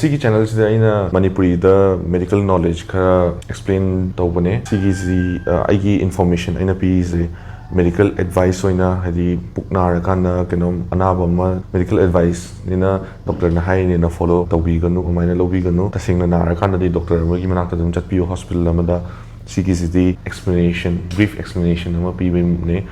Sigi channel sida aina Manipuri da medical knowledge kara explain tawbane. Sigi aigi information aina pize medical advice oina hadi puknar kana kenom anaba ma medical advice nina doctor na hai nina follow tawbi ganu amaina lobi ganu tasingna nar kana di doctor gi manakta dum chatpiyo hospital amada sigi explanation brief explanation ama pi ne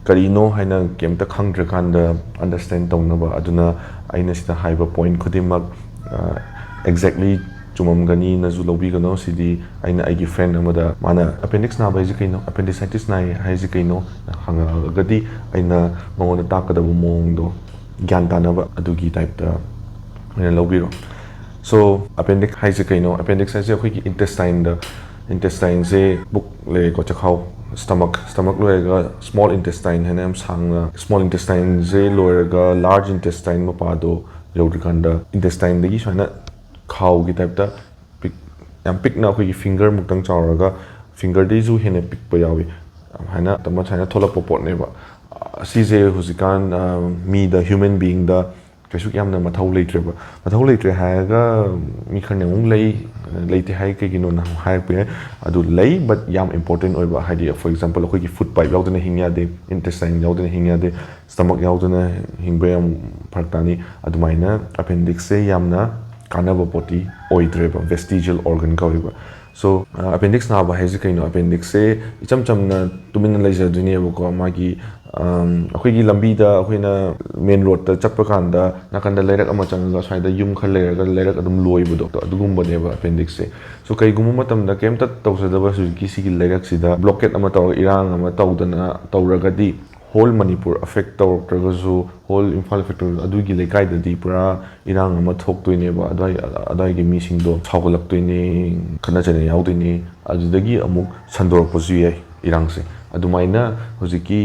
karino haina kemta khangdra kanda understand tawnaba aduna aina sida haiba point khudimak exactly chumamgani na zulobi gano sidi aina aigi friend amada mana appendix na bai jikaino appendicitis na hai jikaino hanga gadi aina mangona takada bu mongdo gyan tanaba adugi type da aina lobiro so appendix hai jikaino appendix hai jikoi intestine se book le ko chakhau stomach loega small intestine hanam sangna small intestine je loega large intestine mapado yodikanda intestine dagi soina khau gi type da yam pick na khoi finger muktang chawraga finger de ju hene pick pa yawi hana tama china thola popot ne ba si je husikan me the human being da kesu yamna mathau leitre ha ga mi khane ung leite hai ke gino na hai pe adu lei but yam important oi ba hadi for example khoi food pipe yaudana hingya de intestine yaudana hingya de stomach yaudana hingbe yam phartani adumaina appendix se yamna kanaba poti oidreba vestigial organ kawiba so appendix na ba haji kaino appendix se icham chamna tumina leja dunia ko magi akhoi gi lambi da akhoina main road ta chappa kanda nakanda leirak ama changa saida yum khal leirak adum loibu doctor adugumba neba appendix se so kai gumu matam da kem ta tawsada ba su ki sigi leirak sida blockade ama taw irang ama tawdana tawragadi whole Manipur affect tawragazu whole Imphal affect adugi lekai da di pura irang ama thoktoine ba adai gi missing do thawgalaktoine khana chane yaudine adudagi amuk sandor pozu ye irang se adumaina hojiki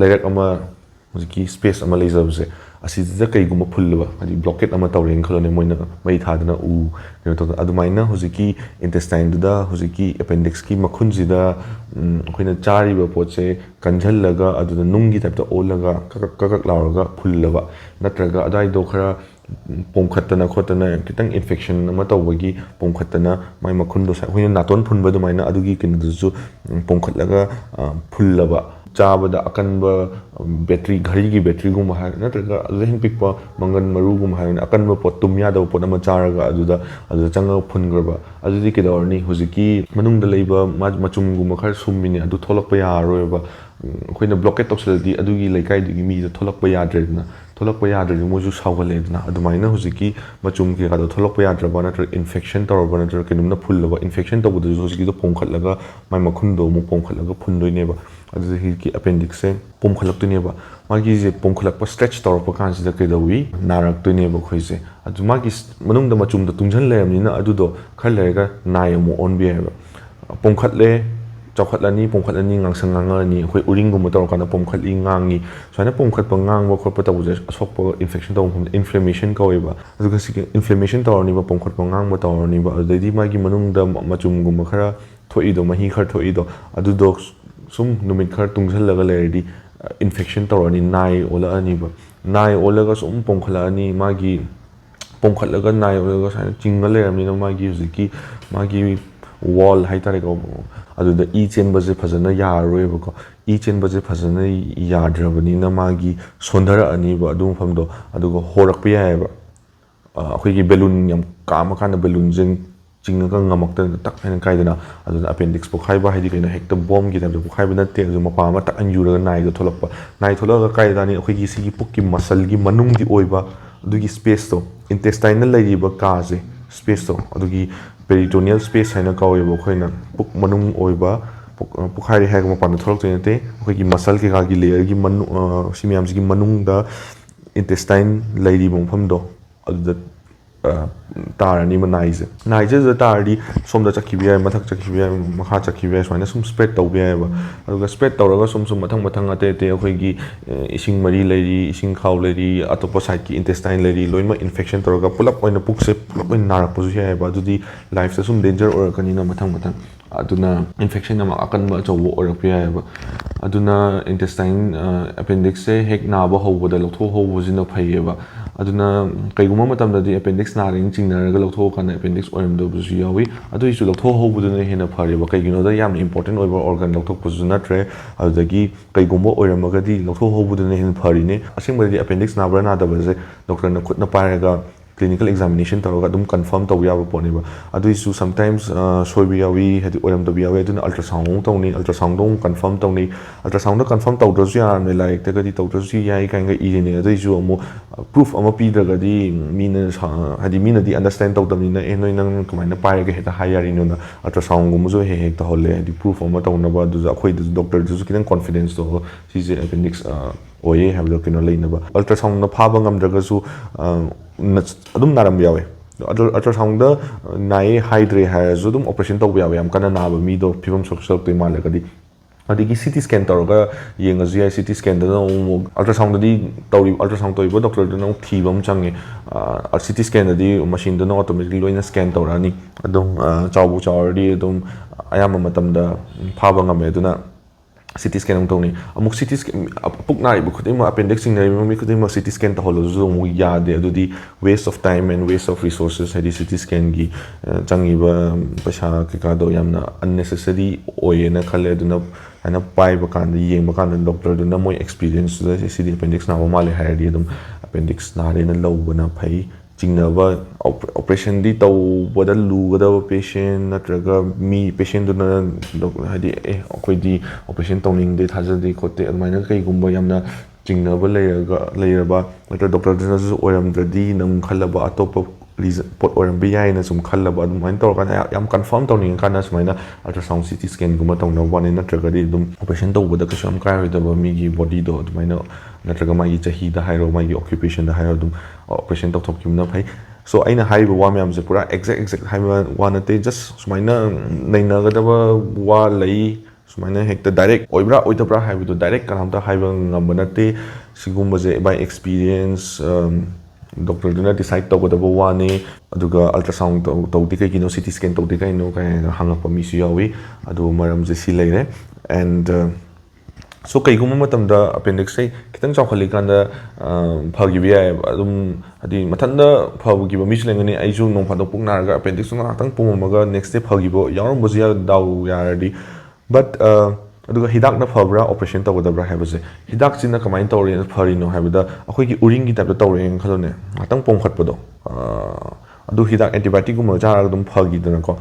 leirak ama hojiki space ama lezabse asida kaiguma phulba adi blockade ama tawreng kholone moina mai thadana u to adumaina hojiki intestine da hojiki appendix ki makhunji da khoina chari ba poche kanjhallaga aduda nungi type ta olaga kakak lauraga phulaba natraga adai do khara pongkhatana khotana kitang infection ama tawbagi pongkhatana mai makhundo sa khoina naton phunba dumaina adugi kinduju pongkhatlaga phulaba chabada akanba battery ghari gi battery gum ha natraga aduhin pikpa mangan maru gum ha akanba potum ya da pot ama charaga aduda changa phungrba adudi kedorni huziki manungda leiba machum gum khar summini adu tholakpa ya roeba khoina blockade tokseldi adugi leikai digi mi da tholakpa ya dredna tholakpa ya dredna moju sawgaledna adumaina huziki machum ki gado tholakpa ya draba natra infection tawba natra kinumna phulaba infection tawbudu huziki do pongkhatlaga mai makhundo mu pongkhatlaga phundoineba adu hi appendix se pomkhalaktuneba magi je pomkhalakpa stretch tawrpa kansida kedawi naraktuneba khoise adu magi manungda machumda tungjan layamnina adudo khallega nayamu onbieba pomkhatle chawkhatlani pomkhatlani ngangsangangani khoi uringum tawrkana pomkhatli ngangi soina pomkhatpa ngangba khotpa tawje asokpa infection tawum inflammation kaweba aduga sik inflammation tawrni ba pomkhatpa ngangba tawrni ba adedi magi manungda machumgum khara thoido mahi khar thoido adudo sum numit khar tungjallaga lerdi infection tawrani nai ola ani ba nai olaga sum pongkhala ani magi pongkhallaga nai olaga saina chinga leramni na magi huziki magi wall haitare ko aduda e chen baje phajana yaroeba ko e chen baje phajana yadrabani na magi sondara ani ba adum famdo aduga horak pe ya ba akhoi gi balloon yam kama kana balloon jeng chingga ngamakta tak haina kaidana aduda appendix po khaiba haidi kaina hekta bomb gi tabda po khaiba na te ju mapa ma tak anjura nai ga tholakpa nai tholaga kaidani akhoi gi sigi pukki muscle gi manung gi oiba adugi space to intestinal laiba ka je space to adugi peritoneal space haina kaweba khoina puk manung oiba pukhari hag ma pan tholok tenate khoi gi muscle ke ga gi layer gi manu simiam gi manung da intestine lairi bongpham do aduda tarani ma naije da tardi somda chakhibiya mathak chakhibiya makha chakhibiya soina sum spread tawbiya ba aduga spread tawraga sum mathang ate khoi gi ising mari lairi ising khaw lairi atopa side ki intestine lairi loima infection tawraga pulap oina pukse pulap oina narak pozu ya ba adudi life sa sum danger or kanina mathang aduna infection nama akan ba chawo or piya ba aduna intestine appendix se hek na ba hobo da lotho hobo jina phaiye ba aduna kaiguma matamdadi appendix naring chingnaraga lawthokana appendix oiramdabusu yawi aduisu lawthohobuduna hena phariba kaiginoda yam important oiba organ lawthokpusu natre adagi kaiguma oiramagadi lawthohobuduna hena pharine asingbadi appendix nabra nadabaze doctor na khutna paraga clinical examination tawga dum confirm taw yaba poniba aduisu sometimes soibi yawi hadi oram taw yawi aduna ultrasound tawni ultrasound dum confirm tawni ultrasound confirm tawdrasu ya ne like tagadi tawdrasu yai kanga irine aduisu amu proof ama pi dragadi mina hadi mina di understand tawdamni na enoi nang kamaina pairaga heta hayari no na ultrasound gum zo he he ta holle hadi proof ama tawna ba du akhoi du doctor du kidan confidence to sise appendix oye have the kino leinaba ultrasound na phaba ngam dragasu adum naram yawe ultrasound da nai hydre has adum operation taw yawe am kana na ba mi do phibam social te malagadi adigi CT scan tawga yengazu ya CT scan da ultrasound di tawri ultrasound toy bo doctor da no thibam change CT scan da di machine da no automatically loina scan tawrani adum chawbu chawri adum ayama matam da phaba ngame aduna CT scan tawni amuk CT scan puk nai bu khudima appendix nai mi khudima CT scan ta holo zo mu yade adudi waste of time and waste of resources hadi CT scan gi changi ba pasha ke ka do yamna unnecessary oye na khale aduna ana pai ba kan yeng ba kan doctor du na moi experience da CD appendix na ma le hire di adum appendix na re na low na phai chingnaba operation di taw boda lugada patient natraga mi patient du na hadi akoi di operation tawning de thaja di khote admaina kai gumba yamna chingnaba leiraba natra doctor du na zu oram dradi nam khalaba atop pot oram bi yai na sum khalaba admain tor kana yam confirm tawning kana sumaina ultrasound CT scan gumba tawna one natraga di dum operation taw boda kasam kai da mi gi body do admaina natraga mai chahi da hairo mai occupation da hairo dum operation tok thok kimna phai so aina haiba wa myam je pura exact haiba wa na te just sumaina naina ga da wa lai sumaina hekta direct oibra oitabra haiba do direct kanam ta haiba ngam na te sigumba je by experience doctor duna decide to da wa ne aduga ultrasound to ti kai kino CT scan to ti kai no kai hanga pa mi su yawi adu maram je si leire and so kai gum matam da appendix sai kitang chawkhali kanda phagi bi ai adum adi mathanda phagi ba mislengani ai ju nong phado pung nar ga appendix na tang pum maga next day phagi bo yarum bozia daw yaradi but aduga hidak na phabra operation ta godabra habase hidak china kamain tawri na phari no habida akhoi gi uring gi tabda tawre khalone atang pom khat pado adu hidak antibiotic gum jar dum phagi dana ko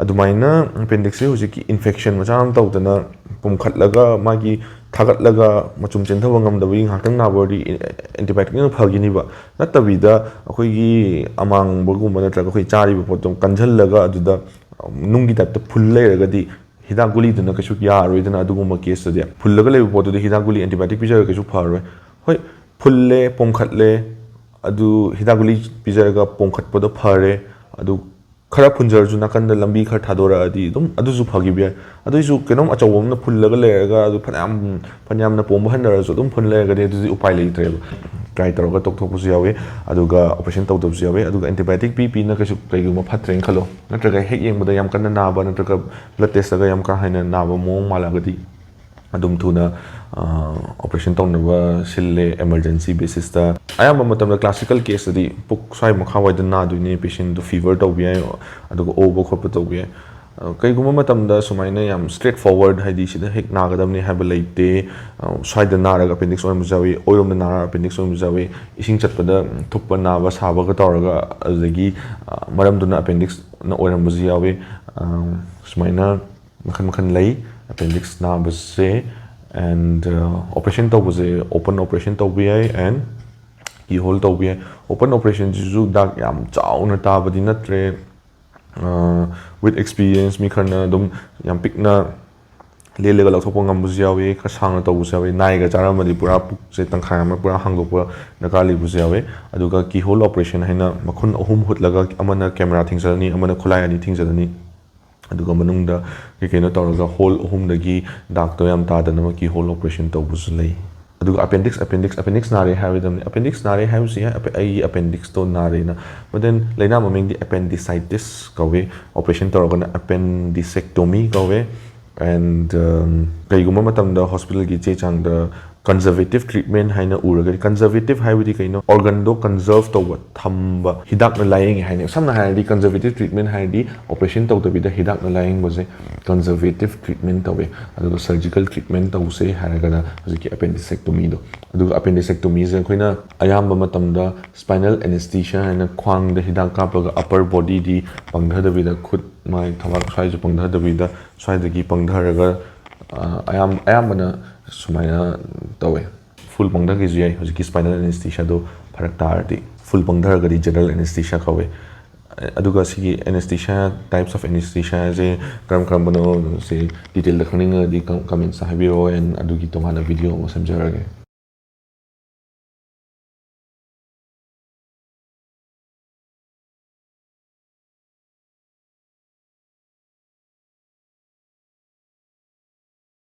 adumaina appendix se hojiki infection ma jam tawdana pom khatlaga magi thagatlaga machum chen thawang ngam dawi ngakang na body antibiotic na phagi ni ba natabida akhoi gi amang bogum na tra akhoi chari ba potom kanjhallaga aduda nungi tapta phulle ragadi hidak guli duna kashu ya roidana aduguma case dia phullaga le botu de hidak guli antibiotic pijar kashu pharoi hoi phulle pom khatle adu hidak guli pijaraga pom khatpado phare adu khara phunjar ju nakan da lambi khar thadora adi dum adu ju phagi bi adu ju kenom achawom na phullaga lega adu phanam na pom bhanara ju dum phunlega de du upai le tre try toroga tok thok bu yawe aduga operation taw dob yawe aduga antibiotic pp na kasu kai gu ma phatreng khalo natraga hek yeng bada yam kan na ba natraga blood test ga yam ka haina na ba mong malagadi adum thuna operation taw na ba sille emergency basis ta ayam matam da classical case di puk sai ma khawai da na du ni patient do fever taw bi aduga over khop taw bi kai guma matam da sumaina yam straight forward haidi sida hek nagadam ni have laite sai da nara appendix on mujawi oirom da nara appendix on mujawi ising chatpada thuppa na ba saba ga tawraga azagi maram duna appendix na oiram bujiyawi sumaina makhan lai appendix na base and operation taw buse open operation taw bi and keyhole taw bi open operation ju dak yam chauna ta badi natre with experience mi kharna dum yam pikna le ga lathop ngam bujiawe ka sang na taw bujiawe nai ga chara madi pura puk se tangkha ma pura hangdo pura nakali bujiawe aduga keyhole operation haina makhun ahum hutlaga amana camera thingsalani amana khulai ani thingsalani aduga manungda ke keno tawraga hole ahum dagi dak to yam ta da na keyhole operation taw bujlei aduga appendix nare havidam appendix nare havsi ai appendix to nare na but then laina maming di appendicitis kawe operation tawragana appendicectomy kawe and kai guma matam da hospital gi che chang da conservative treatment haina uraga conservative haibudi kaino organ do conserve tawba thamba hidak na laying haina samna haidi conservative treatment haidi operation tawdabida hidak na laying bose conservative treatment tawe adu surgical treatment tawse haraga hojiki appendicectomy do adu appendicectomy je koina ayamba matamda spinal anesthesia haina khwang da hidak kapaga upper body di pangdhabida khut mai thawak sai ju pangdhabida sai dagi pangdharaga ayambana sumaya tawe full pangdha ki jai hojiki spinal anesthesia do pharak tardi full pangdha gari general anesthesia kawe aduga sigi anesthesia types of anesthesia je karam bano se detail da khning di comment sa habiro and adugi tongana video mo samjarage